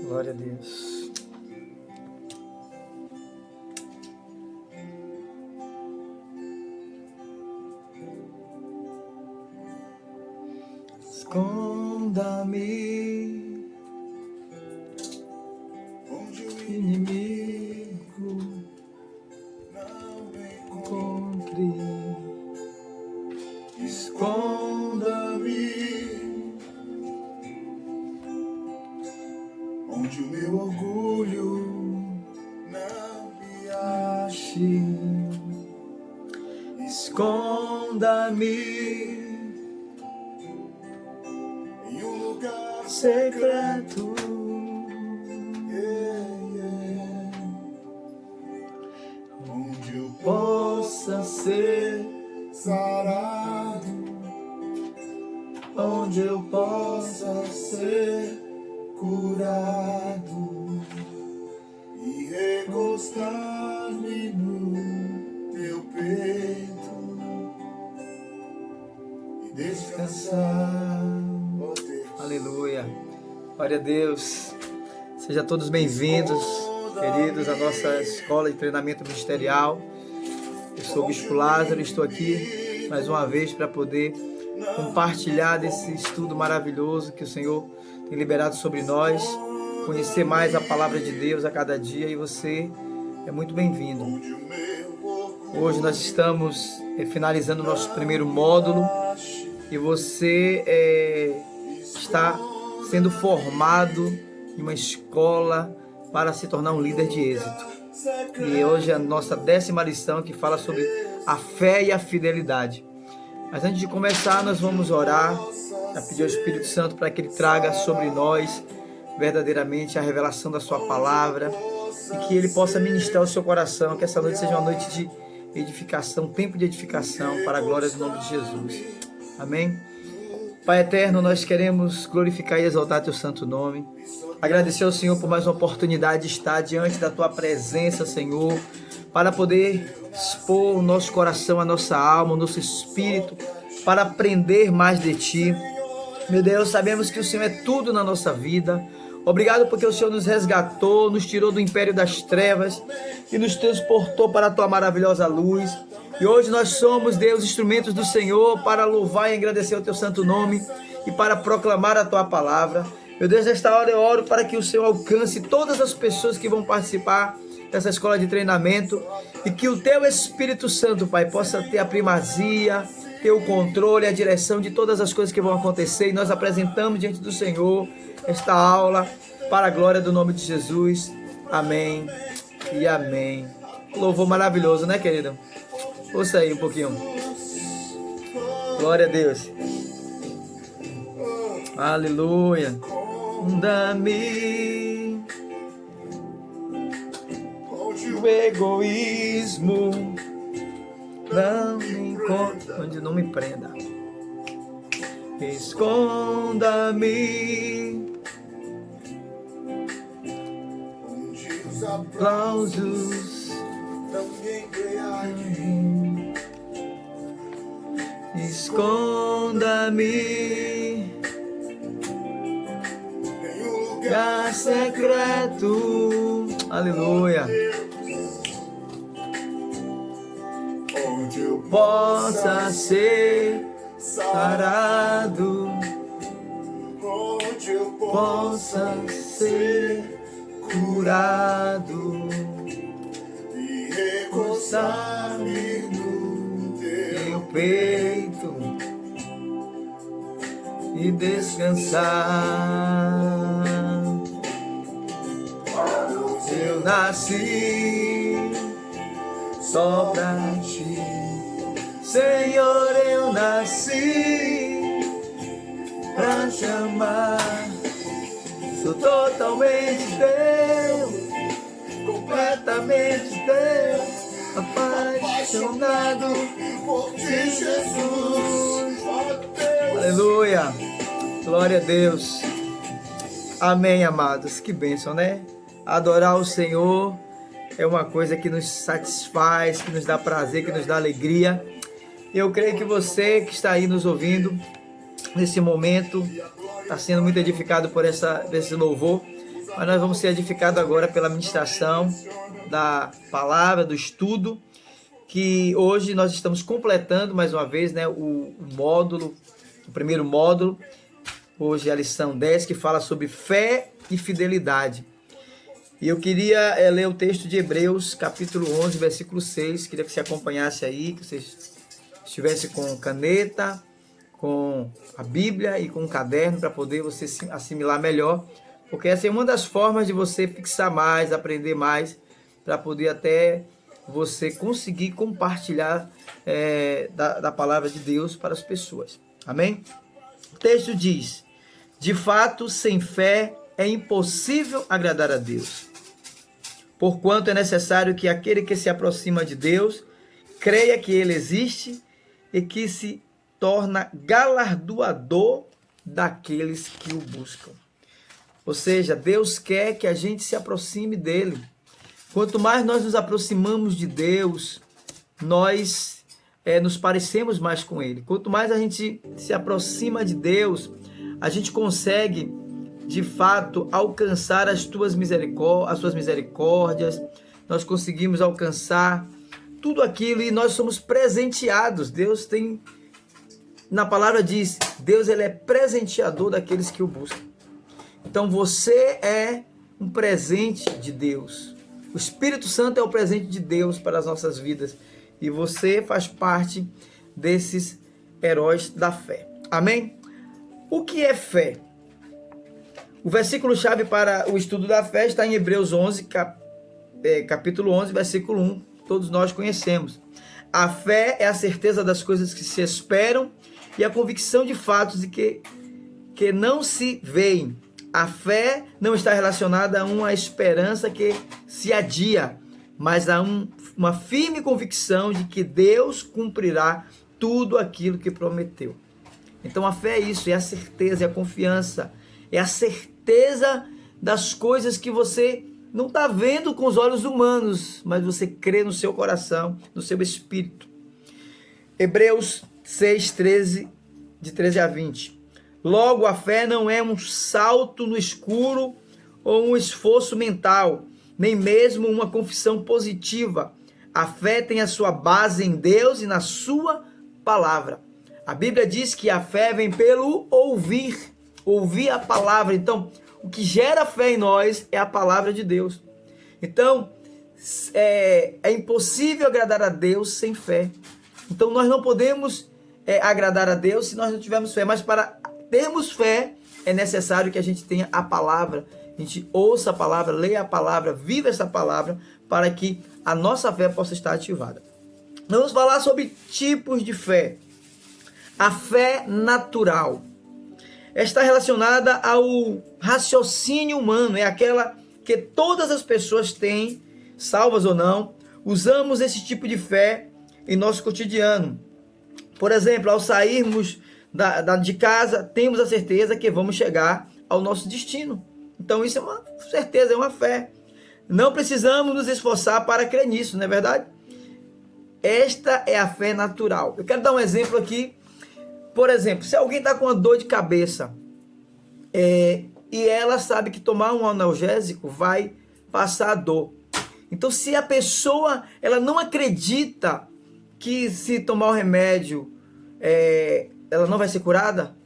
Glória a Deus. Esconda-me onde o inimigo não me encontre. Esconda-me onde o meu orgulho não me ache. Esconda-me em um lugar secreto, onde eu possa ser sarado, onde eu possa ser curado e recostar-me no teu peito e descansar. Oh, Deus. Aleluia. Glória a Deus. Sejam todos bem-vindos, queridos, à nossa escola de treinamento ministerial. Eu sou o Bispo Lázaro e estou aqui mais uma vez para poder compartilhar desse estudo maravilhoso que o Senhor tem liberado sobre nós, conhecer mais a palavra de Deus a cada dia, e você é muito bem-vindo. Hoje nós estamos finalizando o nosso primeiro módulo e você está sendo formado em uma escola para se tornar um líder de êxito. E hoje é a nossa 10ª lição, que fala sobre a fé e a fidelidade. Mas antes de começar, nós vamos orar, a pedir ao Espírito Santo para que Ele traga sobre nós verdadeiramente a revelação da sua palavra e que Ele possa ministrar o seu coração, que essa noite seja uma noite de edificação, tempo de edificação para a glória do nome de Jesus. Amém? Pai eterno, nós queremos glorificar e exaltar Teu santo nome. Agradecer ao Senhor por mais uma oportunidade de estar diante da Tua presença, Senhor, para poder expor o nosso coração, a nossa alma, o nosso espírito, para aprender mais de Ti. Meu Deus, sabemos que o Senhor é tudo na nossa vida. Obrigado porque o Senhor nos resgatou, nos tirou do império das trevas e nos transportou para a Tua maravilhosa luz. E hoje nós somos, Deus, instrumentos do Senhor para louvar e agradecer o Teu santo nome e para proclamar a Tua palavra. Meu Deus, nesta hora eu oro para que o Senhor alcance todas as pessoas que vão participar dessa escola de treinamento e que o Teu Espírito Santo, Pai, possa ter a primazia, ter o controle, a direção de todas as coisas que vão acontecer. E nós apresentamos diante do Senhor esta aula para a glória do nome de Jesus. Amém e amém. Louvor maravilhoso, né, querido? Ouça aí um pouquinho. Glória a Deus. Aleluia. Dá-me o egoísmo não me encontra, onde não me prenda. Esconda-me onde os aplausos não me embriaguem. Esconda-me em um lugar secreto. Aleluia. Onde eu possa ser sarado, onde eu possa ser curado e recostar-me no Teu peito e descansar. Eu nasci só pra Ti, Senhor, eu nasci pra Te amar. Sou totalmente Teu, completamente Teu, apaixonado por Ti, Jesus. Aleluia, glória a Deus. Amém, amados. Que bênção, né? Adorar o Senhor é uma coisa que nos satisfaz, que nos dá prazer, que nos dá alegria. Eu creio que você que está aí nos ouvindo nesse momento está sendo muito edificado por esse louvor. mas nós vamos ser edificados agora pela ministração da palavra, do estudo, que hoje nós estamos completando mais uma vez, né, o módulo, o primeiro módulo. Hoje é a lição 10, que fala sobre fé e fidelidade. E eu queria ler o texto de Hebreus, capítulo 11, versículo 6. Queria que você acompanhasse aí, que você estivesse com caneta, com a Bíblia e com um caderno, para poder você assimilar melhor. Porque essa é uma das formas de você fixar mais, aprender mais, para poder até você conseguir compartilhar da palavra de Deus para as pessoas. Amém? O texto diz: de fato, sem fé é impossível agradar a Deus. Porquanto é necessário que aquele que se aproxima de Deus creia que Ele existe e que se torna galardoador daqueles que o buscam. Ou seja, Deus quer que a gente se aproxime dEle. Quanto mais nós nos aproximamos de Deus, nós nos parecemos mais com Ele. Quanto mais a gente se aproxima de Deus, a gente consegue de fato alcançar as suas misericórdias, nós conseguimos alcançar tudo aquilo e nós somos presenteados. Deus tem, na palavra diz, Deus ele é presenteador daqueles que o buscam. Então você é um presente de Deus. O Espírito Santo é o presente de Deus para as nossas vidas e você faz parte desses heróis da fé. Amém? O que é fé? O versículo-chave para o estudo da fé está em Hebreus 11, capítulo 11, versículo 1. Todos nós conhecemos. A fé é a certeza das coisas que se esperam e a convicção de fatos de que não se veem. A fé não está relacionada a uma esperança que se adia, mas a uma firme convicção de que Deus cumprirá tudo aquilo que prometeu. Então a fé é isso, é a certeza, é a confiança, é a certeza das coisas que você não está vendo com os olhos humanos, mas você crê no seu coração, no seu espírito. Hebreus 6, 13, de 13 a 20. Logo, a fé não é um salto no escuro ou um esforço mental, nem mesmo uma confissão positiva. A fé tem a sua base em Deus e na sua palavra. A Bíblia diz que a fé vem pelo ouvir a palavra. Então, o que gera fé em nós é a palavra de Deus. Então, é impossível agradar a Deus sem fé. Então, nós não podemos agradar a Deus se nós não tivermos fé. Mas para termos fé, é necessário que a gente tenha a palavra. A gente ouça a palavra, leia a palavra, viva essa palavra, para que a nossa fé possa estar ativada. Vamos falar sobre tipos de fé. A fé natural está relacionada ao raciocínio humano, é aquela que todas as pessoas têm, salvas ou não. Usamos esse tipo de fé em nosso cotidiano. Por exemplo, ao sairmos de casa, temos a certeza que vamos chegar ao nosso destino. Então isso é uma certeza, é uma fé. Não precisamos nos esforçar para crer nisso, não é verdade? Esta é a fé natural. Eu quero dar um exemplo aqui. Por exemplo, se alguém está com uma dor de cabeça e ela sabe que tomar um analgésico vai passar a dor. Então, se a pessoa ela não acredita que se tomar o remédio ela não vai ser curada,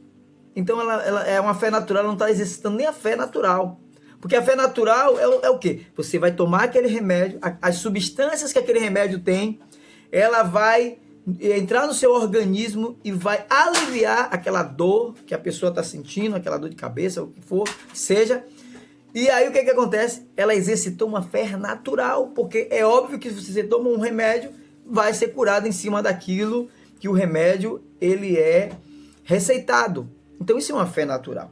então ela é uma fé natural, ela não está exercitando nem a fé natural. Porque a fé natural é o quê? Você vai tomar aquele remédio, as substâncias que aquele remédio tem, ela vai entrar no seu organismo e vai aliviar aquela dor que a pessoa está sentindo, aquela dor de cabeça, o que for, seja. E aí o que acontece? Ela exercitou uma fé natural, porque é óbvio que se você toma um remédio, vai ser curado em cima daquilo que o remédio ele é receitado. Então isso é uma fé natural.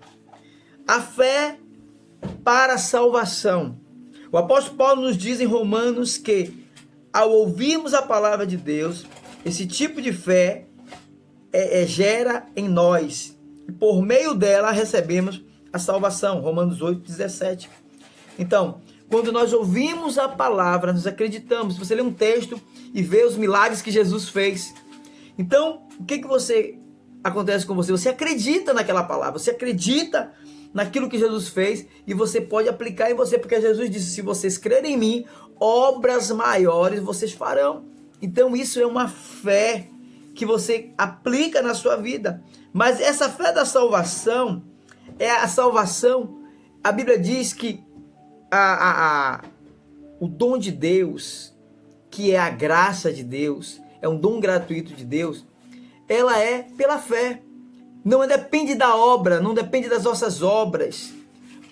A fé para a salvação. O apóstolo Paulo nos diz em Romanos que ao ouvirmos a palavra de Deus, esse tipo de fé gera em nós. E por meio dela recebemos a salvação. Romanos 8, 17. Então, quando nós ouvimos a palavra, nós acreditamos. Se você lê um texto e vê os milagres que Jesus fez. Então, o que acontece com você? Você acredita naquela palavra. Você acredita naquilo que Jesus fez e você pode aplicar em você, porque Jesus disse: se vocês crerem em mim, obras maiores vocês farão. Então isso é uma fé que você aplica na sua vida. Mas essa fé da salvação é a salvação. A Bíblia diz que o dom de Deus, que é a graça de Deus, é um dom gratuito de Deus, ela é pela fé. Não depende da obra, não depende das nossas obras,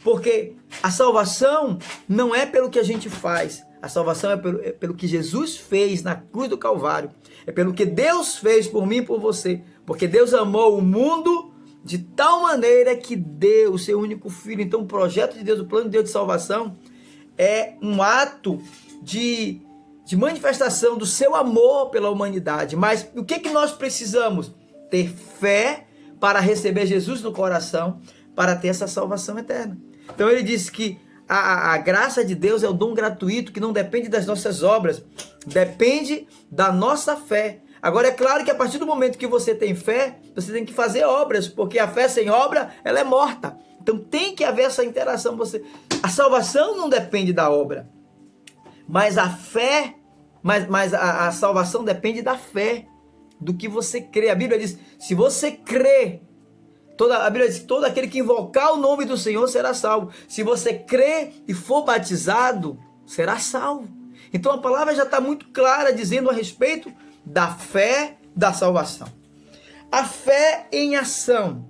porque a salvação não é pelo que a gente faz, a salvação é pelo que Jesus fez na cruz do Calvário, é pelo que Deus fez por mim e por você, porque Deus amou o mundo de tal maneira que deu o seu único filho. Então o projeto de Deus, o plano de Deus de salvação é um ato de manifestação do seu amor pela humanidade. Mas o que nós precisamos? Ter fé para receber Jesus no coração, para ter essa salvação eterna. Então ele diz que a graça de Deus é o dom gratuito que não depende das nossas obras, depende da nossa fé. Agora é claro que a partir do momento que você tem fé, você tem que fazer obras, porque a fé sem obra, ela é morta. Então tem que haver essa interação. A salvação não depende da obra, mas a fé, mas a salvação depende da fé, do que você crê. A Bíblia diz: se você crê, a Bíblia diz: todo aquele que invocar o nome do Senhor será salvo. Se você crê e for batizado, será salvo. Então a palavra já está muito clara dizendo a respeito da fé da salvação. A fé em ação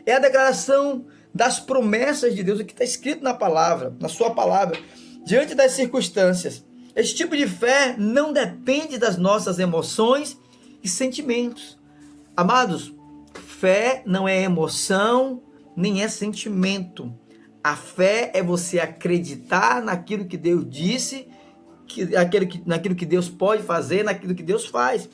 é a declaração das promessas de Deus, o que está escrito na palavra, na sua palavra, diante das circunstâncias. Esse tipo de fé não depende das nossas emoções e sentimentos. Amados, fé não é emoção, nem é sentimento. A fé é você acreditar naquilo que Deus disse, naquilo que Deus pode fazer, naquilo que Deus faz.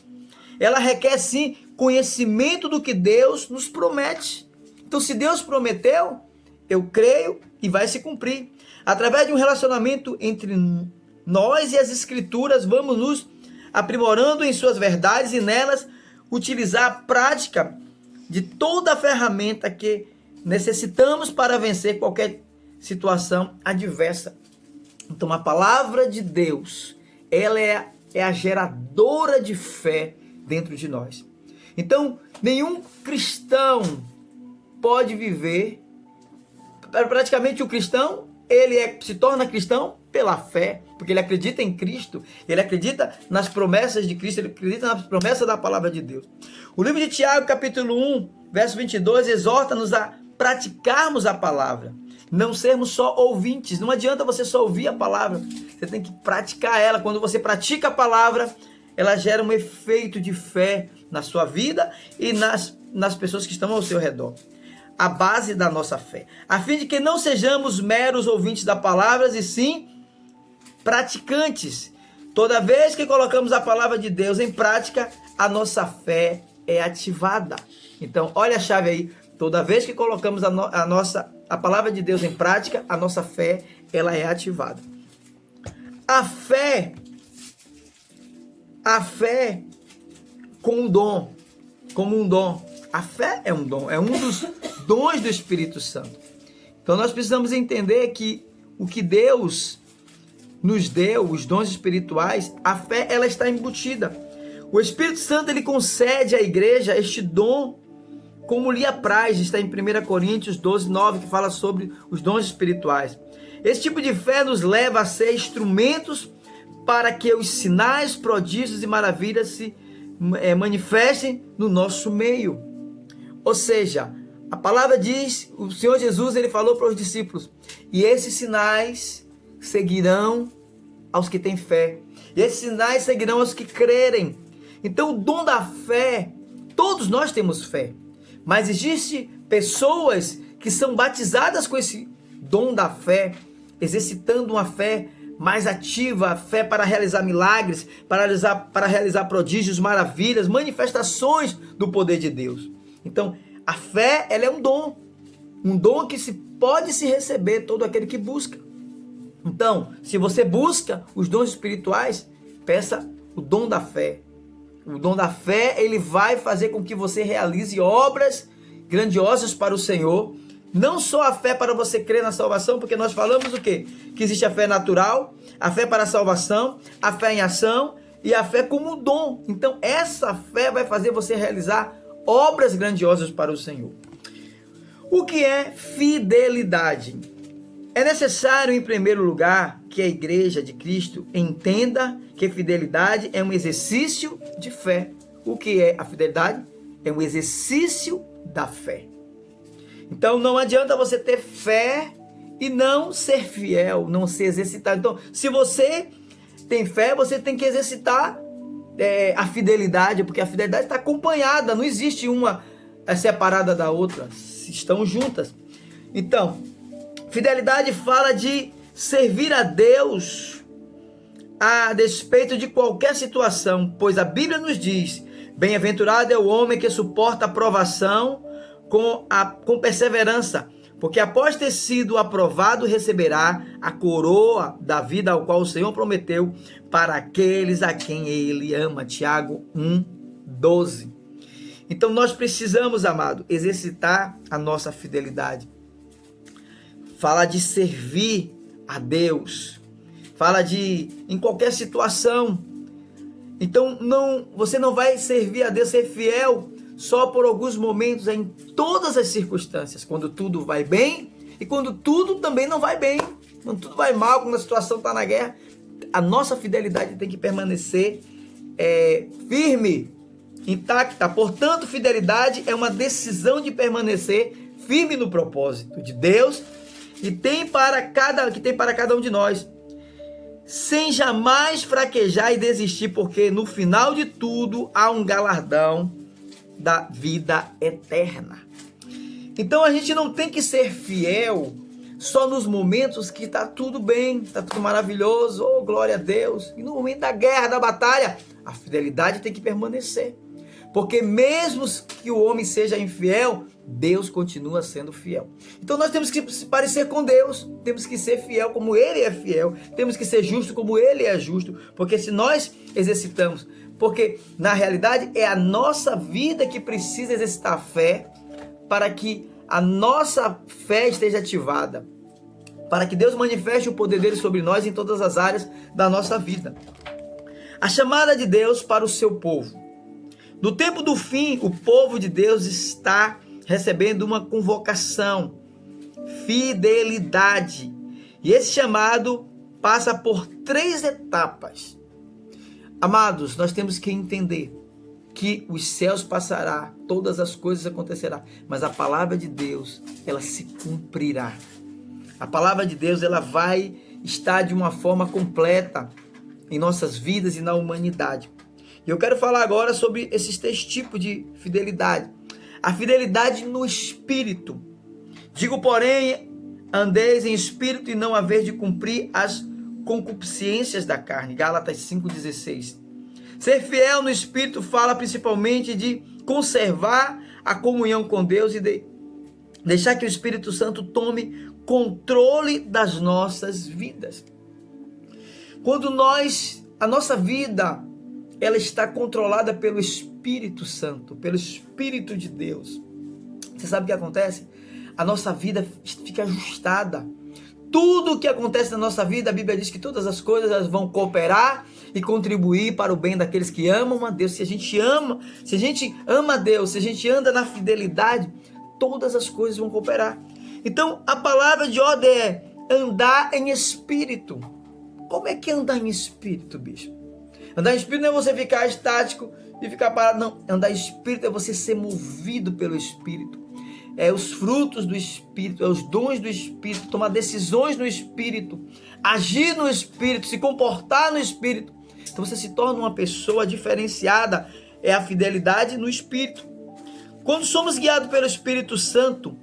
Ela requer sim conhecimento do que Deus nos promete. Então, se Deus prometeu, eu creio e vai se cumprir. Através de um relacionamento entre nós e as Escrituras, vamos nos aprimorando em suas verdades e nelas utilizar a prática de toda a ferramenta que necessitamos para vencer qualquer situação adversa. Então a palavra de Deus, ela é a geradora de fé dentro de nós. Então nenhum cristão pode viver, praticamente o cristão, ele se torna cristão pela fé, porque ele acredita em Cristo, ele acredita nas promessas de Cristo, ele acredita nas promessas da palavra de Deus. O livro de Tiago, capítulo 1, verso 22, exorta-nos a praticarmos a palavra, não sermos só ouvintes. Não adianta você só ouvir a palavra, você tem que praticar ela. Quando você pratica a palavra, ela gera um efeito de fé na sua vida e nas pessoas que estão ao seu redor. A base da nossa fé, a fim de que não sejamos meros ouvintes da palavra, e sim praticantes. Toda vez que colocamos a palavra de Deus em prática, a nossa fé é ativada. Então, olha a chave aí. Toda vez que colocamos a palavra de Deus em prática, a nossa fé, ela é ativada. A fé como um dom. A fé é um dom, é um dos dons do Espírito Santo. Então nós precisamos entender que o que Deus nos deu, os dons espirituais, a fé, ela está embutida. O Espírito Santo, ele concede à igreja este dom como lhe apraz. Está em 1 Coríntios 12, 9, que fala sobre os dons espirituais. Esse tipo de fé nos leva a ser instrumentos para que os sinais, prodígios e maravilhas se manifestem no nosso meio. Ou seja, a palavra diz, o Senhor Jesus, ele falou para os discípulos: e esses sinais seguirão aos que têm fé. E esses sinais seguirão aos que crerem. Então o dom da fé, todos nós temos fé. Mas existem pessoas que são batizadas com esse dom da fé, exercitando uma fé mais ativa, a fé para realizar milagres, para realizar prodígios, maravilhas, manifestações do poder de Deus. Então, a fé, ela é um dom que pode se receber todo aquele que busca. Então, se você busca os dons espirituais, peça o dom da fé. O dom da fé, ele vai fazer com que você realize obras grandiosas para o Senhor, Não só a fé para você crer na salvação, porque nós falamos o quê? Que existe a fé natural, a fé para a salvação, a fé em ação e a fé como dom. Então essa fé vai fazer você realizar obras grandiosas para o Senhor. O que é fidelidade? É necessário, em primeiro lugar, que a Igreja de Cristo entenda que fidelidade é um exercício de fé. O que é a fidelidade? É um exercício da fé. Então não adianta você ter fé e não ser fiel, não se exercitar. Então, se você tem fé, você tem que exercitar a fidelidade, porque a fidelidade está acompanhada, não existe uma separada da outra, estão juntas. Então, fidelidade fala de servir a Deus a despeito de qualquer situação, pois a Bíblia nos diz: bem-aventurado é o homem que suporta a provação com perseverança, porque após ter sido aprovado, receberá a coroa da vida ao qual o Senhor prometeu para aqueles a quem Ele ama. Tiago 1:12. Então nós precisamos, amado, exercitar a nossa fidelidade. Fala de servir a Deus. Fala de em qualquer situação. Então você não vai servir a Deus, ser fiel só por alguns momentos, em todas as circunstâncias, quando tudo vai bem e quando tudo também não vai bem, quando tudo vai mal, quando a situação está na guerra. A nossa fidelidade tem que permanecer firme, intacta. Portanto, fidelidade é uma decisão de permanecer firme no propósito de Deus que tem para cada um de nós, sem jamais fraquejar e desistir, porque no final de tudo há um galardão da vida eterna. Então a gente não tem que ser fiel só nos momentos que está tudo bem, está tudo maravilhoso, oh glória a Deus. E no momento da guerra, da batalha, a fidelidade tem que permanecer, porque mesmo que o homem seja infiel, Deus continua sendo fiel. Então nós temos que se parecer com Deus, temos que ser fiel como Ele é fiel, temos que ser justo como Ele é justo, porque se nós exercitamos, porque na realidade é a nossa vida que precisa exercitar a fé, para que a nossa fé esteja ativada, para que Deus manifeste o poder dele sobre nós em todas as áreas da nossa vida. A chamada de Deus para o seu povo. No tempo do fim, o povo de Deus está recebendo uma convocação, fidelidade. E esse chamado passa por 3 etapas. Amados, nós temos que entender que os céus passará, todas as coisas acontecerão, mas a palavra de Deus, ela se cumprirá. A palavra de Deus, ela vai estar de uma forma completa em nossas vidas e na humanidade. E eu quero falar agora sobre esses 3 tipos de fidelidade. A fidelidade no espírito. Digo, porém, andeis em espírito e não haver de cumprir as concupiscências da carne. Gálatas 5,16. Ser fiel no espírito fala principalmente de conservar a comunhão com Deus e deixar que o Espírito Santo tome controle das nossas vidas. Quando a nossa vida, ela está controlada pelo Espírito Santo, pelo Espírito de Deus. Você sabe o que acontece? A nossa vida fica ajustada. Tudo o que acontece na nossa vida, a Bíblia diz que todas as coisas elas vão cooperar e contribuir para o bem daqueles que amam a Deus. Se a gente ama a Deus, se a gente anda na fidelidade, todas as coisas vão cooperar. Então, a palavra de ordem é andar em espírito. Como é que é andar em espírito, bicho? Andar em espírito não é você ficar estático e ficar parado, não. Andar em espírito é você ser movido pelo Espírito. É os frutos do Espírito, é os dons do Espírito, tomar decisões no Espírito, agir no Espírito, se comportar no Espírito. Então você se torna uma pessoa diferenciada, é a fidelidade no Espírito. Quando somos guiados pelo Espírito Santo,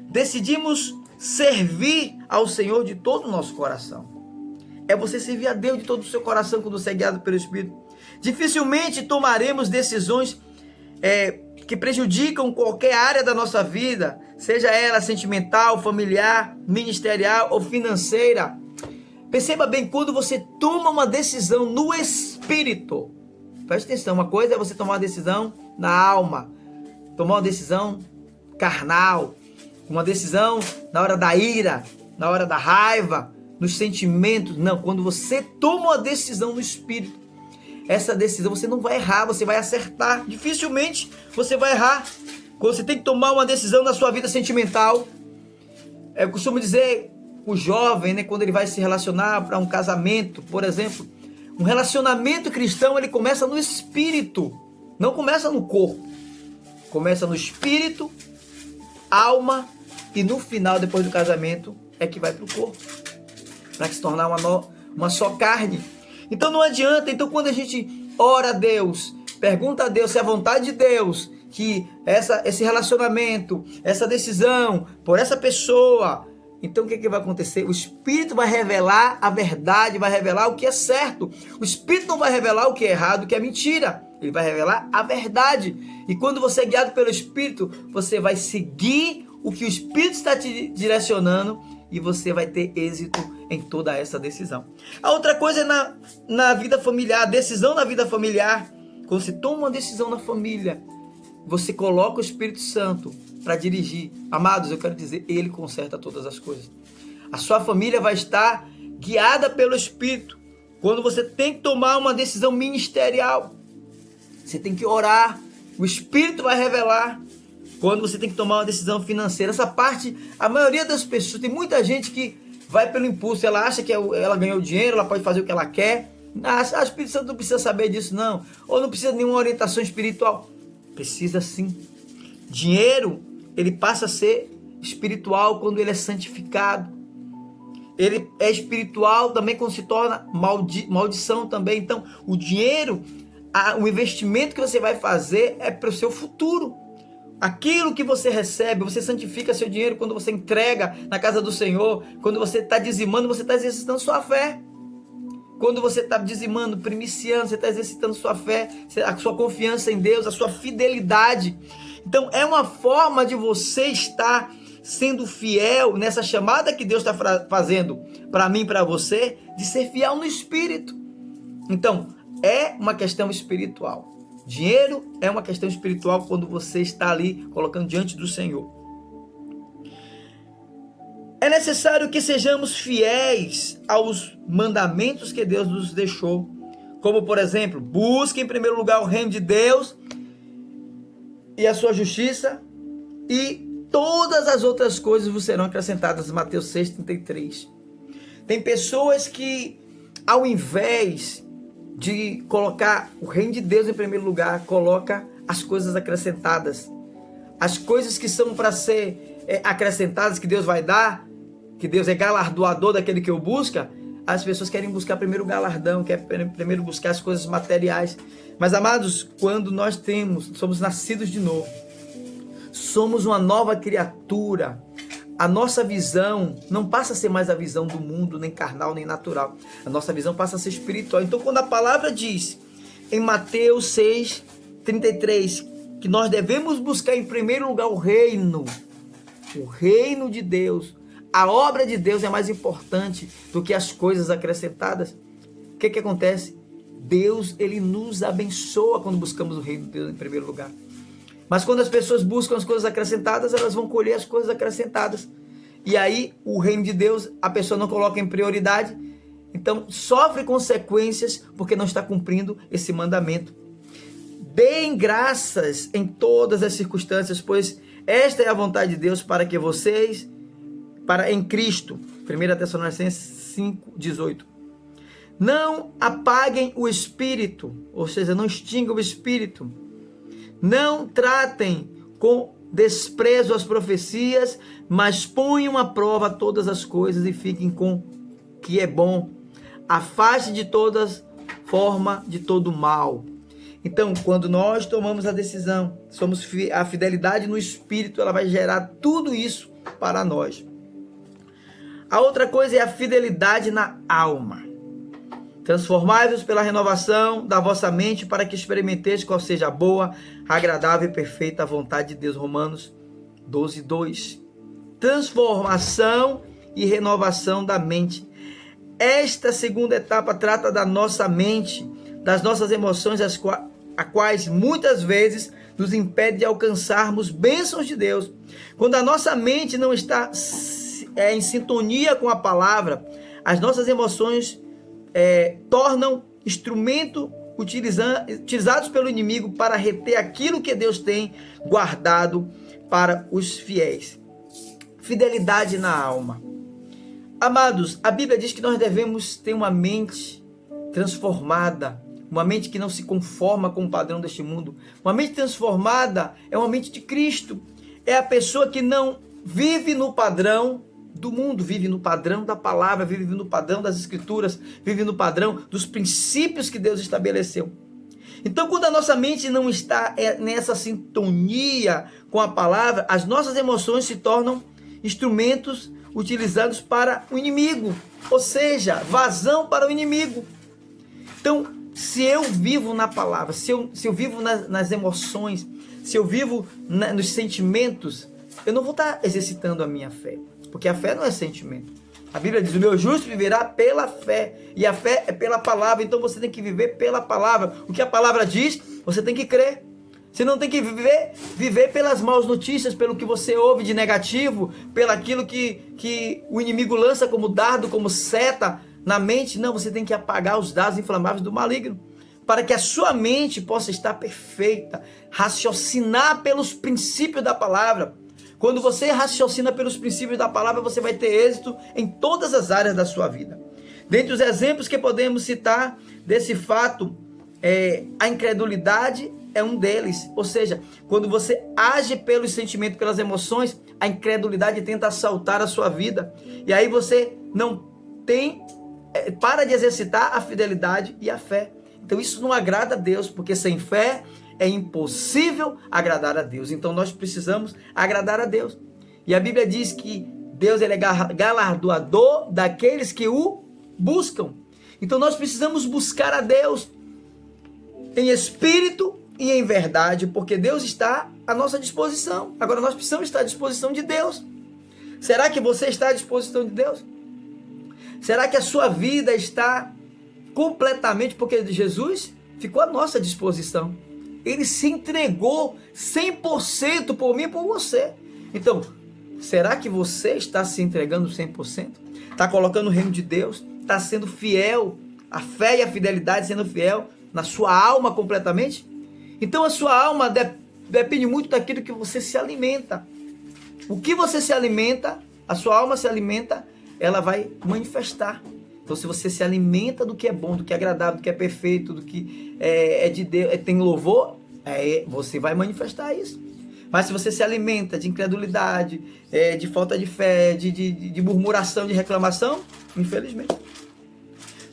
decidimos servir ao Senhor de todo o nosso coração. É você servir a Deus de todo o seu coração quando você é guiado pelo Espírito. Dificilmente tomaremos decisões que prejudicam qualquer área da nossa vida, seja ela sentimental, familiar, ministerial ou financeira. Perceba bem, quando você toma uma decisão no Espírito, preste atenção, uma coisa é você tomar uma decisão na alma, tomar uma decisão carnal, uma decisão na hora da ira, na hora da raiva, nos sentimentos. Não, quando você toma uma decisão no Espírito, essa decisão você não vai errar, você vai acertar. Dificilmente você vai errar. Quando você tem que tomar uma decisão na sua vida sentimental, eu costumo dizer, o jovem, né, quando ele vai se relacionar para um casamento, por exemplo, um relacionamento cristão, ele começa no espírito, não começa no corpo. Começa no espírito, alma, e no final, depois do casamento, é que vai para o corpo, para se tornar uma só carne. Então não adianta. Então quando a gente ora a Deus, pergunta a Deus se é a vontade de Deus, que esse relacionamento, essa decisão por essa pessoa, então o que vai acontecer? O Espírito vai revelar a verdade, vai revelar o que é certo. O Espírito não vai revelar o que é errado, o que é mentira. Ele vai revelar a verdade. E quando você é guiado pelo Espírito, você vai seguir o que o Espírito está te direcionando e você vai ter êxito em toda essa decisão. A outra coisa é na vida familiar, a decisão na vida familiar. Quando você toma uma decisão na família, você coloca o Espírito Santo para dirigir. Amados, eu quero dizer, Ele conserta todas as coisas. A sua família vai estar guiada pelo Espírito. Quando você tem que tomar uma decisão ministerial, você tem que orar, o Espírito vai revelar. Quando você tem que tomar uma decisão financeira, essa parte, a maioria das pessoas, tem muita gente que vai pelo impulso, ela acha que ela ganhou dinheiro, ela pode fazer o que ela quer. O Espírito Santo não precisa saber disso, não. Ou não precisa de nenhuma orientação espiritual. Precisa sim. Dinheiro, ele passa a ser espiritual quando ele é santificado. Ele é espiritual também quando se torna maldição também. Então, o dinheiro, o investimento que você vai fazer é para o seu futuro. Aquilo que você recebe, você santifica seu dinheiro quando você entrega na casa do Senhor. Quando você está dizimando, você está exercitando sua fé. Quando você está dizimando, primiciando, você está exercitando sua fé, a sua confiança em Deus, a sua fidelidade. Então é uma forma de você estar sendo fiel nessa chamada que Deus está fazendo para mim e para você, de ser fiel no Espírito. Então é uma questão espiritual. Dinheiro é uma questão espiritual quando você está ali colocando diante do Senhor. É necessário que sejamos fiéis aos mandamentos que Deus nos deixou. Como, por exemplo, busque em primeiro lugar o reino de Deus e a sua justiça, e todas as outras coisas vos serão acrescentadas. Mateus 6,33. Tem pessoas que, ao invés de colocar o reino de Deus em primeiro lugar, coloca as coisas acrescentadas. As coisas que são para ser acrescentadas, que Deus vai dar, que Deus é galardoador daquele que o busca. As pessoas querem buscar primeiro o galardão, querem primeiro buscar as coisas materiais. Mas, amados, quando nós somos nascidos de novo, somos uma nova criatura, a nossa visão não passa a ser mais a visão do mundo, nem carnal, nem natural. A nossa visão passa a ser espiritual. Então, quando a palavra diz em Mateus 6,33, que nós devemos buscar em primeiro lugar o reino de Deus, a obra de Deus é mais importante do que as coisas acrescentadas. O que acontece? Deus, ele nos abençoa quando buscamos o reino de Deus em primeiro lugar. Mas quando as pessoas buscam as coisas acrescentadas, elas vão colher as coisas acrescentadas. E aí, o reino de Deus, a pessoa não coloca em prioridade, então sofre consequências porque não está cumprindo esse mandamento. Deem graças em todas as circunstâncias, pois esta é a vontade de Deus para que vocês, em Cristo, 1 Tessalonicenses 5,18. Não apaguem o Espírito, ou seja, não extingam o Espírito. Não tratem com desprezo as profecias, mas ponham à prova todas as coisas e fiquem com o que é bom. Afaste de todas forma de todo mal. Então, quando nós tomamos a decisão, a fidelidade no Espírito, ela vai gerar tudo isso para nós. A outra coisa é a fidelidade na alma. Transformai-vos pela renovação da vossa mente para que experimenteis qual seja a boa, agradável e perfeita vontade de Deus. Romanos 12:2. Transformação e renovação da mente. Esta segunda etapa trata da nossa mente, das nossas emoções, a quais muitas vezes nos impede de alcançarmos bênçãos de Deus. Quando a nossa mente não está em sintonia com a palavra, as nossas emoções tornam instrumento utilizados pelo inimigo para reter aquilo que Deus tem guardado para os fiéis. Fidelidade na alma. Amados, a Bíblia diz que nós devemos ter uma mente transformada, uma mente que não se conforma com o padrão deste mundo. Uma mente transformada é uma mente de Cristo. É a pessoa que não vive no padrão do mundo, vive no padrão da palavra, vive no padrão das escrituras, vive no padrão dos princípios que Deus estabeleceu. Então, quando a nossa mente não está nessa sintonia com a palavra, as nossas emoções se tornam instrumentos utilizados para o inimigo, ou seja, vazão para o inimigo. Então, se eu vivo na palavra, se eu vivo nas emoções, se eu vivo nos sentimentos, eu não vou estar exercitando a minha fé, porque a fé não é sentimento. A Bíblia diz: o meu justo viverá pela fé, e a fé é pela palavra. Então você tem que viver pela palavra. O que a palavra diz, você tem que crer. Você não tem que viver pelas más notícias, pelo que você ouve de negativo, pelo aquilo que o inimigo lança como dardo, como seta na mente. Não, você tem que apagar os dardos inflamáveis do maligno, para que a sua mente possa estar perfeita, raciocinar pelos princípios da palavra. Quando você raciocina pelos princípios da palavra, você vai ter êxito em todas as áreas da sua vida. Dentre os exemplos que podemos citar desse fato, a incredulidade é um deles. Ou seja, quando você age pelos sentimentos, pelas emoções, a incredulidade tenta assaltar a sua vida. E aí você não para de exercitar a fidelidade e a fé. Então isso não agrada a Deus, porque sem fé é impossível agradar a Deus. Então nós precisamos agradar a Deus. E a Bíblia diz que Deus é galardoador daqueles que o buscam. Então nós precisamos buscar a Deus em espírito e em verdade, porque Deus está à nossa disposição. Agora nós precisamos estar à disposição de Deus. Será que você está à disposição de Deus? Será que a sua vida está completamente, porque Jesus ficou à nossa disposição. Ele se entregou 100% por mim e por você. Então, será que você está se entregando 100%? Está colocando o reino de Deus? Está sendo fiel? A fé e a fidelidade sendo fiel na sua alma completamente? Então a sua alma depende muito daquilo que você se alimenta. O que você se alimenta, a sua alma se alimenta, ela vai manifestar. Então se você se alimenta do que é bom, do que é agradável, do que é perfeito, do que é de Deus, tem louvor, você vai manifestar isso. Mas se você se alimenta de incredulidade, de falta de fé, de murmuração, de reclamação, infelizmente.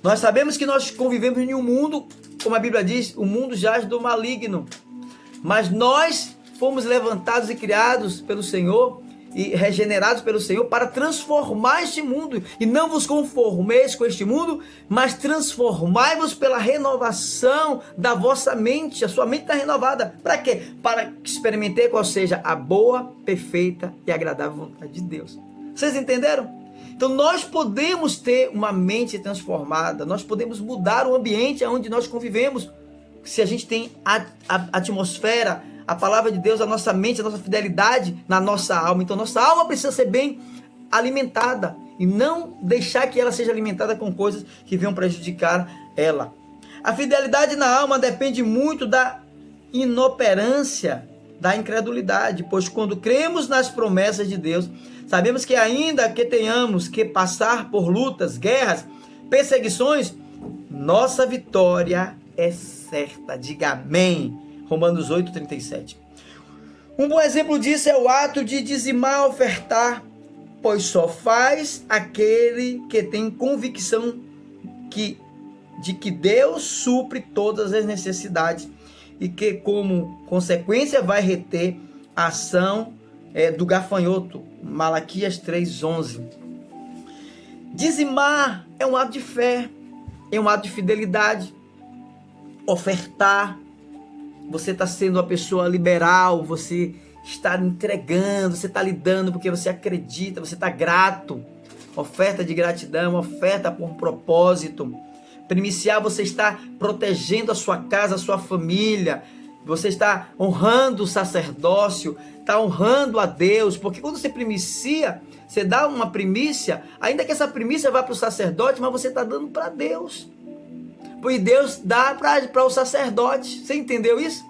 Nós sabemos que nós convivemos em um mundo, como a Bíblia diz, o mundo jaz do maligno. Mas nós fomos levantados e criados pelo Senhor e regenerados pelo Senhor para transformar este mundo. E não vos conformeis com este mundo, mas transformai-vos pela renovação da vossa mente. A sua mente está renovada. Para quê? Para experimentar qual seja a boa, perfeita e agradável vontade de Deus. Vocês entenderam? Então nós podemos ter uma mente transformada, nós podemos mudar o ambiente onde nós convivemos, se a gente tem a atmosfera, a palavra de Deus, a nossa mente, a nossa fidelidade na nossa alma. Então nossa alma precisa ser bem alimentada e não deixar que ela seja alimentada com coisas que venham prejudicar ela. A fidelidade na alma depende muito da inoperância, da incredulidade, pois quando cremos nas promessas de Deus, sabemos que ainda que tenhamos que passar por lutas, guerras, perseguições, nossa vitória é certa. Diga amém. Romanos 8:37. Um bom exemplo disso é o ato de dizimar, ofertar, pois só faz aquele que tem convicção de que Deus supre todas as necessidades e que, como consequência, vai reter a ação do gafanhoto. Malaquias 3:11. Dizimar é um ato de fé, é um ato de fidelidade. Ofertar, você está sendo uma pessoa liberal, você está entregando, você está lidando porque você acredita, você está grato. Oferta de gratidão, oferta por um propósito. Primiciar, você está protegendo a sua casa, a sua família, você está honrando o sacerdócio, está honrando a Deus, porque quando você primicia, você dá uma primícia, ainda que essa primícia vá para o sacerdote, mas você está dando para Deus. E Deus dá para o sacerdote. Você entendeu isso?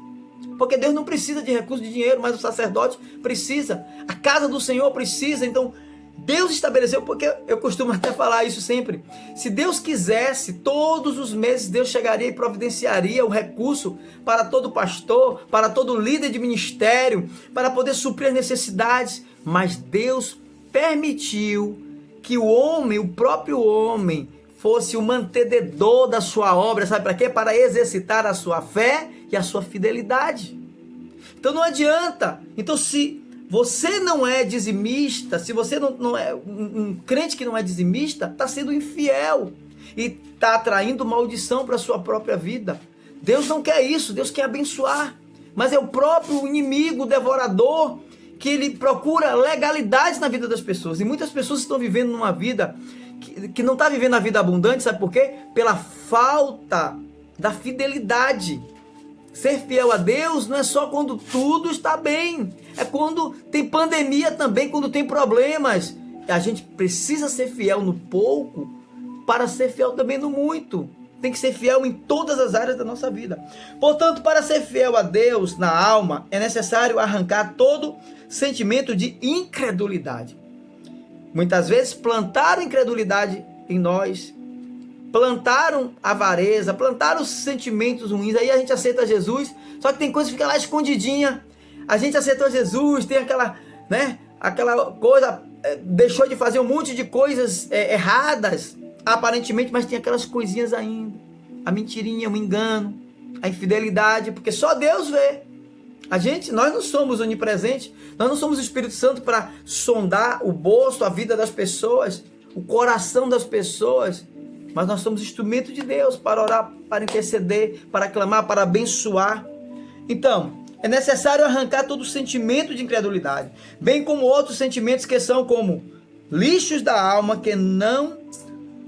Porque Deus não precisa de recurso de dinheiro, mas o sacerdote precisa. A casa do Senhor precisa. Então, Deus estabeleceu, porque eu costumo até falar isso sempre. Se Deus quisesse, todos os meses Deus chegaria e providenciaria o recurso para todo pastor, para todo líder de ministério, para poder suprir as necessidades. Mas Deus permitiu que o homem, o próprio homem, fosse o mantenedor da sua obra. Sabe para quê? Para exercitar a sua fé e a sua fidelidade. Então não adianta. Então se você não é dizimista, se você não é um crente que não é dizimista, está sendo infiel e está atraindo maldição para a sua própria vida. Deus não quer isso, Deus quer abençoar. Mas é o próprio inimigo, o devorador, que ele procura legalidade na vida das pessoas. E muitas pessoas estão vivendo numa vida que não está vivendo a vida abundante, sabe por quê? Pela falta da fidelidade. Ser fiel a Deus não é só quando tudo está bem, é quando tem pandemia também, quando tem problemas. A gente precisa ser fiel no pouco para ser fiel também no muito. Tem que ser fiel em todas as áreas da nossa vida. Portanto, para ser fiel a Deus na alma, é necessário arrancar todo sentimento de incredulidade. Muitas vezes plantaram incredulidade em nós, plantaram avareza, plantaram sentimentos ruins, aí a gente aceita Jesus, só que tem coisa que fica lá escondidinha. A gente aceitou Jesus, tem aquela coisa, deixou de fazer um monte de coisas erradas, aparentemente, mas tem aquelas coisinhas ainda, a mentirinha, o engano, a infidelidade, porque só Deus vê. Nós não somos onipresentes, nós não somos o Espírito Santo para sondar o bolso, a vida das pessoas, o coração das pessoas, mas nós somos instrumento de Deus para orar, para interceder, para clamar, para abençoar. Então, é necessário arrancar todo o sentimento de incredulidade, bem como outros sentimentos que são como lixos da alma, que não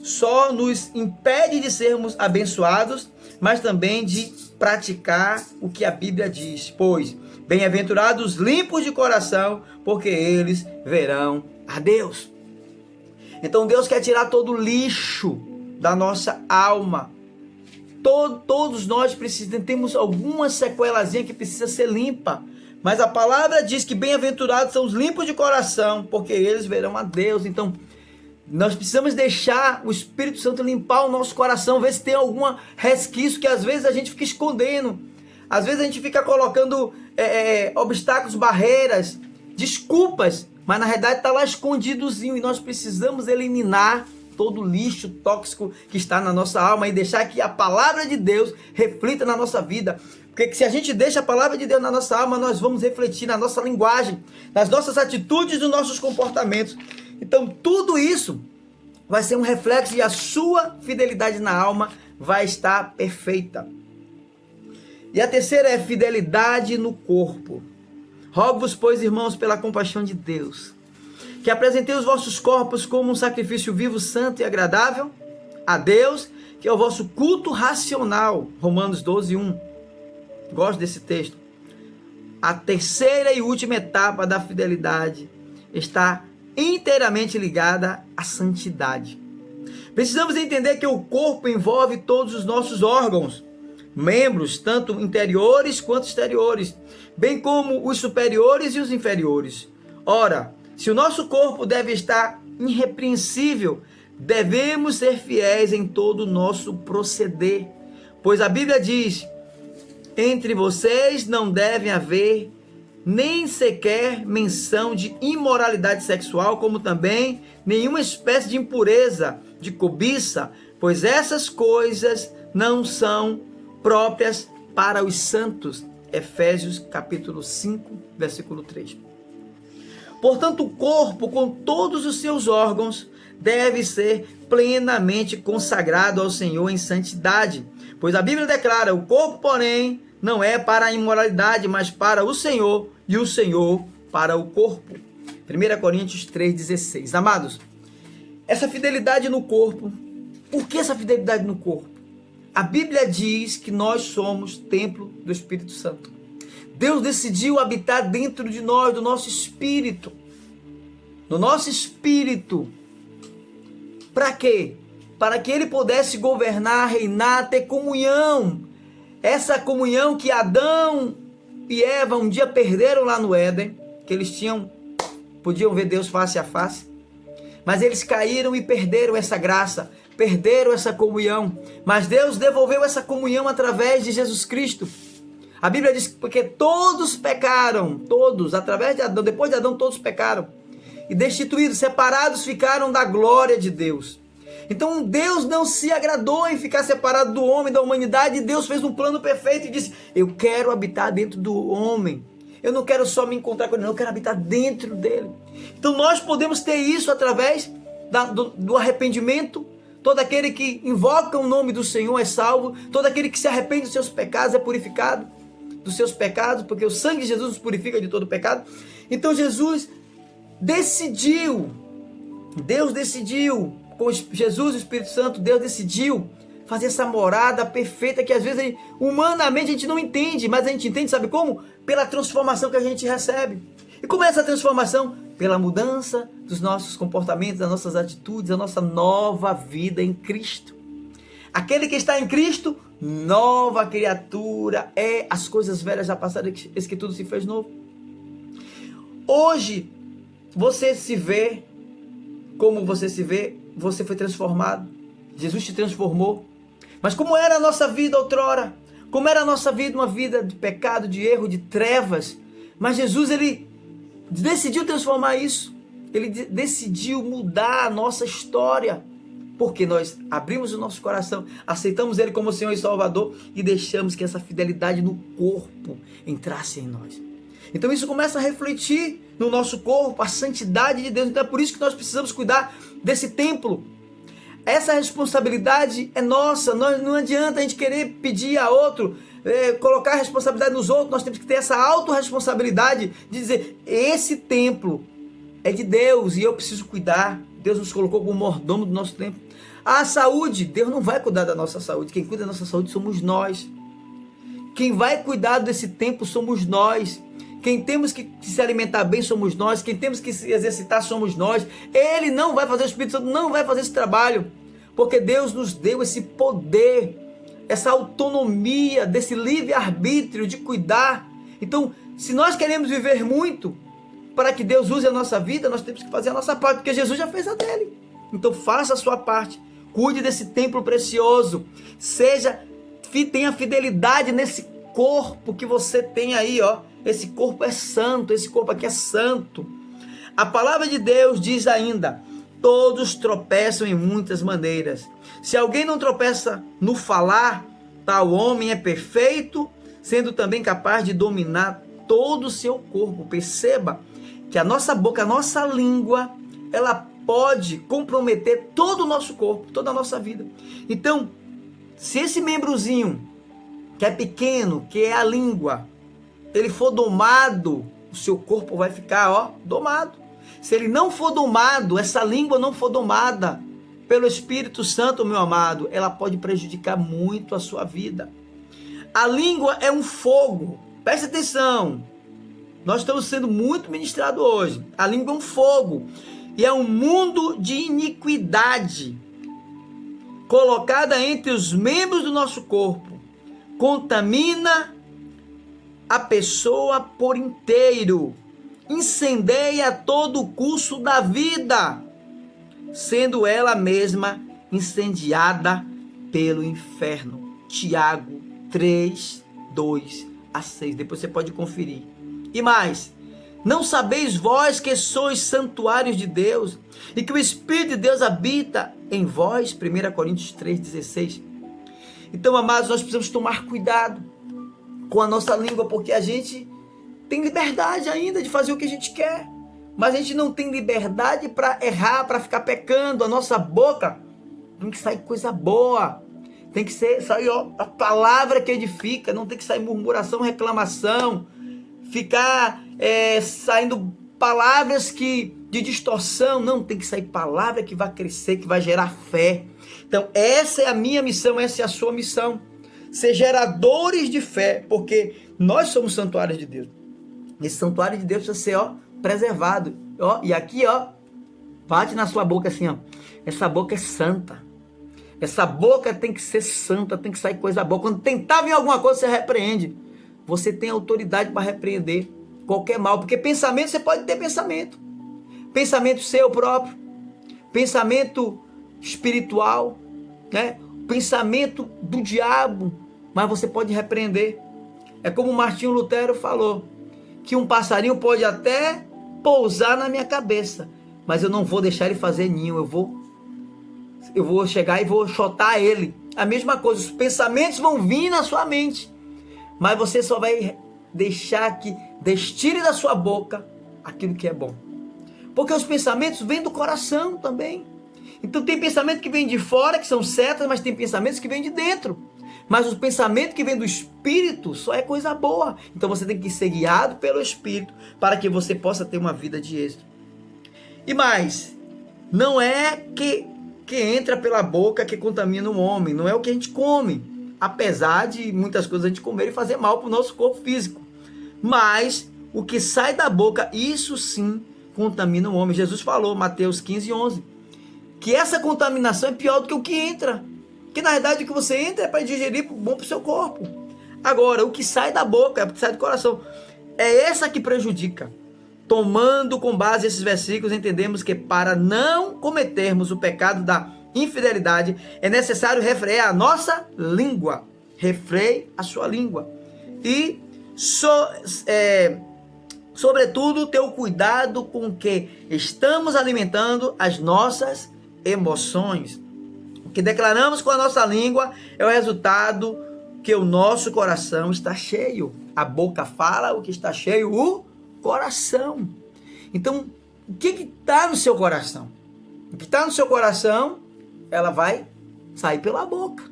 só nos impede de sermos abençoados, mas também de praticar o que a Bíblia diz. Pois, bem-aventurados limpos de coração, porque eles verão a Deus. Então Deus quer tirar todo o lixo da nossa alma. Todos nós temos alguma sequelazinha que precisa ser limpa. Mas a palavra diz que bem-aventurados são os limpos de coração, porque eles verão a Deus. Então, nós precisamos deixar o Espírito Santo limpar o nosso coração, ver se tem algum resquício que às vezes a gente fica escondendo. Às vezes a gente fica colocando obstáculos, barreiras, desculpas, mas na realidade está lá escondidozinho e nós precisamos eliminar todo o lixo tóxico que está na nossa alma e deixar que a palavra de Deus reflita na nossa vida. Porque se a gente deixa a palavra de Deus na nossa alma, nós vamos refletir na nossa linguagem, nas nossas atitudes, nos nossos comportamentos. Então tudo isso vai ser um reflexo e a sua fidelidade na alma vai estar perfeita. E a terceira é fidelidade no corpo. Rogo-vos, pois, irmãos, pela compaixão de Deus, que apresenteis os vossos corpos como um sacrifício vivo, santo e agradável a Deus, que é o vosso culto racional. Romanos 12, 1. Gosto desse texto. A terceira e última etapa da fidelidade está inteiramente ligada à santidade. Precisamos entender que o corpo envolve todos os nossos órgãos, membros, tanto interiores quanto exteriores, bem como os superiores e os inferiores. Ora, se o nosso corpo deve estar irrepreensível, devemos ser fiéis em todo o nosso proceder, pois a Bíblia diz: entre vocês não deve haver nem sequer menção de imoralidade sexual, como também nenhuma espécie de impureza, de cobiça, pois essas coisas não são próprias para os santos. Efésios capítulo 5, versículo 3. Portanto, o corpo, com todos os seus órgãos, deve ser plenamente consagrado ao Senhor em santidade, pois a Bíblia declara: o corpo, porém, não é para a imoralidade, mas para o Senhor, e o Senhor para o corpo. 1 Coríntios 3,16. Amados, essa fidelidade no corpo, por que essa fidelidade no corpo? A Bíblia diz que nós somos templo do Espírito Santo. Deus decidiu habitar dentro de nós, do nosso espírito. No nosso espírito. Para quê? Para que Ele pudesse governar, reinar, ter comunhão. Essa comunhão que Adão e Eva um dia perderam lá no Éden, que eles podiam ver Deus face a face, mas eles caíram e perderam essa graça, perderam essa comunhão. Mas Deus devolveu essa comunhão através de Jesus Cristo. A Bíblia diz que porque todos pecaram, todos, através de Adão, depois de Adão todos pecaram, e destituídos, separados ficaram da glória de Deus. Então Deus não se agradou em ficar separado do homem, da humanidade, e Deus fez um plano perfeito e disse: eu quero habitar dentro do homem. Eu não quero só me encontrar com ele, não, eu quero habitar dentro dele. Então nós podemos ter isso através do arrependimento. Todo aquele que invoca o nome do Senhor é salvo. Todo aquele que se arrepende dos seus pecados é purificado dos seus pecados, porque o sangue de Jesus nos purifica de todo pecado. Então Jesus decidiu, Deus decidiu, com Jesus e o Espírito Santo, Deus decidiu fazer essa morada perfeita que às vezes humanamente a gente não entende, mas a gente entende, sabe como? Pela transformação que a gente recebe. E como é essa transformação? Pela mudança dos nossos comportamentos, das nossas atitudes, a nossa nova vida em Cristo. Aquele que está em Cristo, nova criatura é. As coisas velhas já passaram, eis que tudo se fez novo. Hoje, você se vê como você se vê, você foi transformado. Jesus te transformou. Mas como era a nossa vida outrora? Como era a nossa vida? Uma vida de pecado, de erro, de trevas. Mas Jesus, Ele decidiu transformar isso. Ele decidiu mudar a nossa história. Porque nós abrimos o nosso coração, aceitamos Ele como Senhor e Salvador e deixamos que essa fidelidade no corpo entrasse em nós. Então isso começa a refletir no nosso corpo, a santidade de Deus. Então é por isso que nós precisamos cuidar desse templo. Essa responsabilidade é nossa. Não adianta a gente querer pedir a outro, colocar a responsabilidade nos outros. Nós temos que ter essa autorresponsabilidade de dizer: esse templo é de Deus e eu preciso cuidar. Deus nos colocou como mordomo do nosso templo. A saúde, Deus não vai cuidar da nossa saúde. Quem cuida da nossa saúde somos nós. Quem vai cuidar desse templo somos nós. Quem temos que se alimentar bem somos nós. Quem temos que se exercitar somos nós. Ele não vai fazer, o Espírito Santo não vai fazer esse trabalho. Porque Deus nos deu esse poder, essa autonomia, desse livre-arbítrio de cuidar. Então, se nós queremos viver muito, para que Deus use a nossa vida, nós temos que fazer a nossa parte, porque Jesus já fez a dele. Então faça a sua parte. Cuide desse templo precioso. Tenha fidelidade nesse corpo que você tem aí, ó. Esse corpo é santo, esse corpo aqui é santo. A palavra de Deus diz ainda: todos tropeçam em muitas maneiras. Se alguém não tropeça no falar, tal homem é perfeito, sendo também capaz de dominar todo o seu corpo. Perceba que a nossa boca, a nossa língua, ela pode comprometer todo o nosso corpo, toda a nossa vida. Então, se esse membrozinho, que é pequeno, que é a língua, ele for domado, o seu corpo vai ficar, ó, domado. Se ele não for domado, essa língua não for domada pelo Espírito Santo, meu amado, ela pode prejudicar muito a sua vida. A língua é um fogo. Preste atenção. Nós estamos sendo muito ministrados hoje. A língua é um fogo. E é um mundo de iniquidade colocada entre os membros do nosso corpo. Contamina a pessoa por inteiro. Incendeia todo o curso da vida, sendo ela mesma incendiada pelo inferno. Tiago 3, 2 a 6. Depois você pode conferir. E mais: não sabeis vós que sois santuários de Deus e que o Espírito de Deus habita em vós? 1 Coríntios 3,16. Então, amados, nós precisamos tomar cuidado com a nossa língua, porque a gente tem liberdade ainda de fazer o que a gente quer, mas a gente não tem liberdade para errar, para ficar pecando. A nossa boca tem que sair coisa boa, tem que sair, ó, a palavra que edifica, não tem que sair murmuração, reclamação, ficar saindo palavras de distorção. Não, tem que sair palavra que vai crescer, que vai gerar fé. Então essa é a minha missão, essa é a sua missão. Ser geradores de fé, porque Nós somos santuários de Deus. Esse santuário de Deus precisa ser, preservado. E aqui, bate na sua boca assim, essa boca é santa. Essa boca tem que ser santa, tem que sair coisa boa. Quando tentar vir alguma coisa, você repreende. Você tem autoridade para repreender qualquer mal, porque pensamento, você pode ter pensamento. Pensamento seu próprio, pensamento espiritual, né? Pensamento do diabo, mas você pode repreender. É como Martinho Lutero falou, que um passarinho pode até pousar na minha cabeça, mas eu não vou deixar ele fazer ninho, eu vou chegar e vou chotar ele. A mesma coisa, os pensamentos vão vir na sua mente, mas você só vai deixar que destile da sua boca aquilo que é bom. Porque os pensamentos vêm do coração também. Então tem pensamento que vem de fora, que são setas, mas tem pensamentos que vêm de dentro. Mas os pensamentos que vêm do Espírito só é coisa boa. Então você tem que ser guiado pelo Espírito para que você possa ter uma vida de êxito. E mais, não é que entra pela boca que contamina o homem, não é o que a gente come. Apesar de muitas coisas a gente comer e fazer mal para o nosso corpo físico. Mas o que sai da boca, isso sim contamina o homem. Jesus falou, Mateus 15:11, que essa contaminação é pior do que o que entra. Que na verdade o que você entra é para digerir bom para o seu corpo. Agora, o que sai da boca, é o que sai do coração, é essa que prejudica. Tomando com base esses versículos, entendemos que para não cometermos o pecado da infidelidade, é necessário refrear a nossa língua. Refreie a sua língua. E, sobretudo, ter o cuidado com que estamos alimentando as nossas emoções. O que declaramos com a nossa língua é o resultado que o nosso coração está cheio. A boca fala, o que está cheio, o coração. Então, o que está no seu coração? O que está no seu coração, ela vai sair pela boca.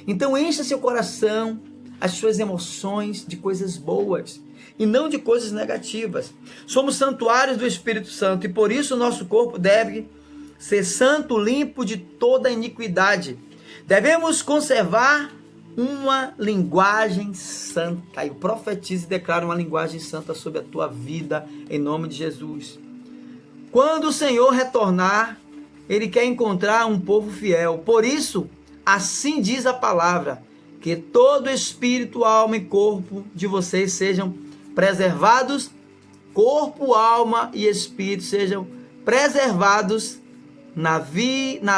Então, encha seu coração, as suas emoções de coisas boas e não de coisas negativas. Somos santuários do Espírito Santo e por isso o nosso corpo deve ser santo, limpo de toda iniquidade. Devemos conservar uma linguagem santa. Eu profetizo e declaro uma linguagem santa sobre a tua vida, em nome de Jesus. Quando o Senhor retornar, Ele quer encontrar um povo fiel. Por isso, assim diz a palavra, que todo espírito, alma e corpo de vocês sejam preservados, corpo, alma e espírito sejam preservados na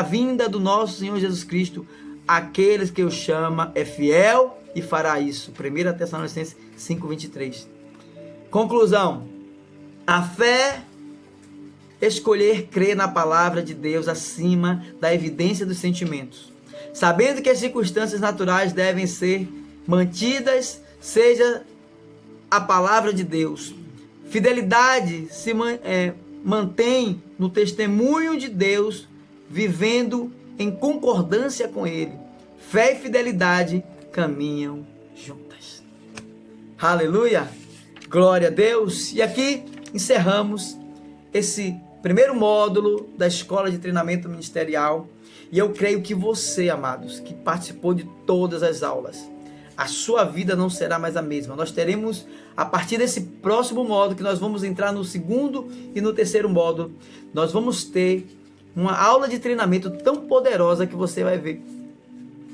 vinda do nosso Senhor Jesus Cristo. Aqueles que o chama é fiel e fará isso. 1 Tessalonicenses 5:23. Conclusão. A fé, escolher crer na palavra de Deus acima da evidência dos sentimentos. Sabendo que as circunstâncias naturais devem ser mantidas, seja a palavra de Deus. Fidelidade se mantém no testemunho de Deus, vivendo em concordância com Ele. Fé e fidelidade caminham juntas. Aleluia! Glória a Deus! E aqui encerramos esse primeiro módulo da Escola de Treinamento Ministerial. E eu creio que você, amados, que participou de todas as aulas, a sua vida não será mais a mesma. Nós teremos, a partir desse próximo módulo, que nós vamos entrar no segundo e no terceiro módulo, nós vamos ter uma aula de treinamento tão poderosa que você vai ver.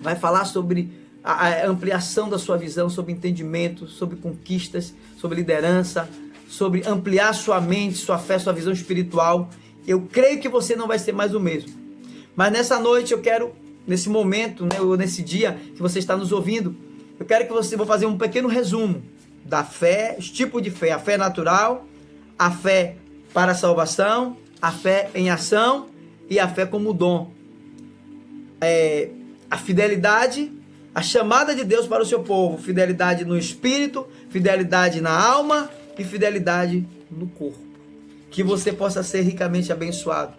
Vai falar sobre a ampliação da sua visão, sobre entendimento, sobre conquistas, sobre liderança, sobre ampliar sua mente, sua fé, sua visão espiritual. Eu creio que você não vai ser mais o mesmo. Mas nessa noite eu quero, nesse momento, ou nesse dia que você está nos ouvindo, eu quero que você, vou fazer um pequeno resumo da fé, os tipos de fé. A fé natural, a fé para a salvação, a fé em ação e a fé como dom. A fidelidade, a chamada de Deus para o seu povo. Fidelidade no espírito, fidelidade na alma e fidelidade no corpo. Que você possa ser ricamente abençoado.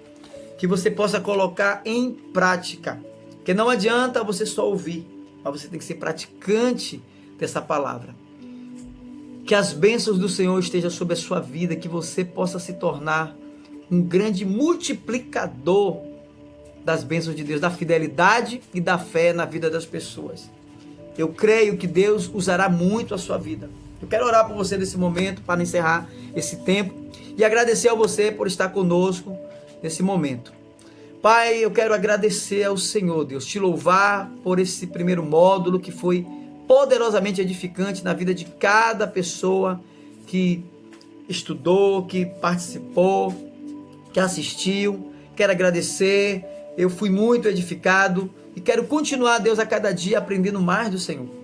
Que você possa colocar em prática. Porque não adianta você só ouvir, mas você tem que ser praticante dessa palavra. Que as bênçãos do Senhor estejam sobre a sua vida, que você possa se tornar um grande multiplicador das bênçãos de Deus, da fidelidade e da fé na vida das pessoas. Eu creio que Deus usará muito a sua vida. Eu quero orar por você nesse momento, para encerrar esse tempo, e agradecer a você por estar conosco nesse momento. Pai, eu quero agradecer ao Senhor, Deus, te louvar por esse primeiro módulo que foi poderosamente edificante na vida de cada pessoa que estudou, que participou, que assistiu. Quero agradecer, eu fui muito edificado e quero continuar, Deus, a cada dia aprendendo mais do Senhor.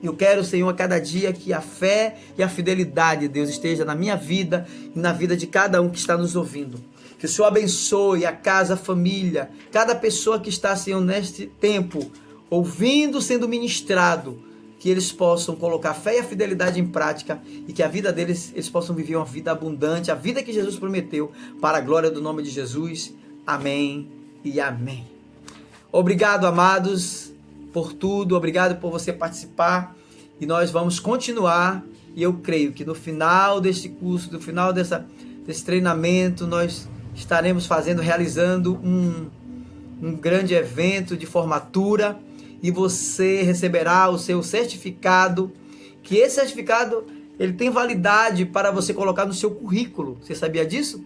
Eu quero, Senhor, a cada dia que a fé e a fidelidade, Deus, esteja na minha vida e na vida de cada um que está nos ouvindo. Que o Senhor abençoe a casa, a família, cada pessoa que está, Senhor, neste tempo, ouvindo, sendo ministrado, que eles possam colocar a fé e a fidelidade em prática e que a vida deles, eles possam viver uma vida abundante, a vida que Jesus prometeu, para a glória do nome de Jesus. Amém e amém. Obrigado, amados, por tudo, obrigado por você participar, e nós vamos continuar, e eu creio que no final deste curso, no final desse treinamento, nós estaremos realizando um grande evento de formatura, e você receberá o seu certificado, que esse certificado ele tem validade para você colocar no seu currículo. Você sabia disso?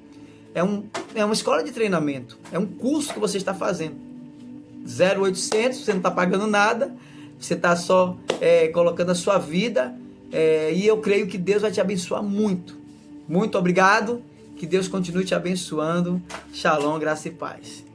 É uma escola de treinamento, é um curso que você está fazendo. 0800, você não está pagando nada, você está só colocando a sua vida, e eu creio que Deus vai te abençoar muito. Muito obrigado, que Deus continue te abençoando. Shalom, graça e paz.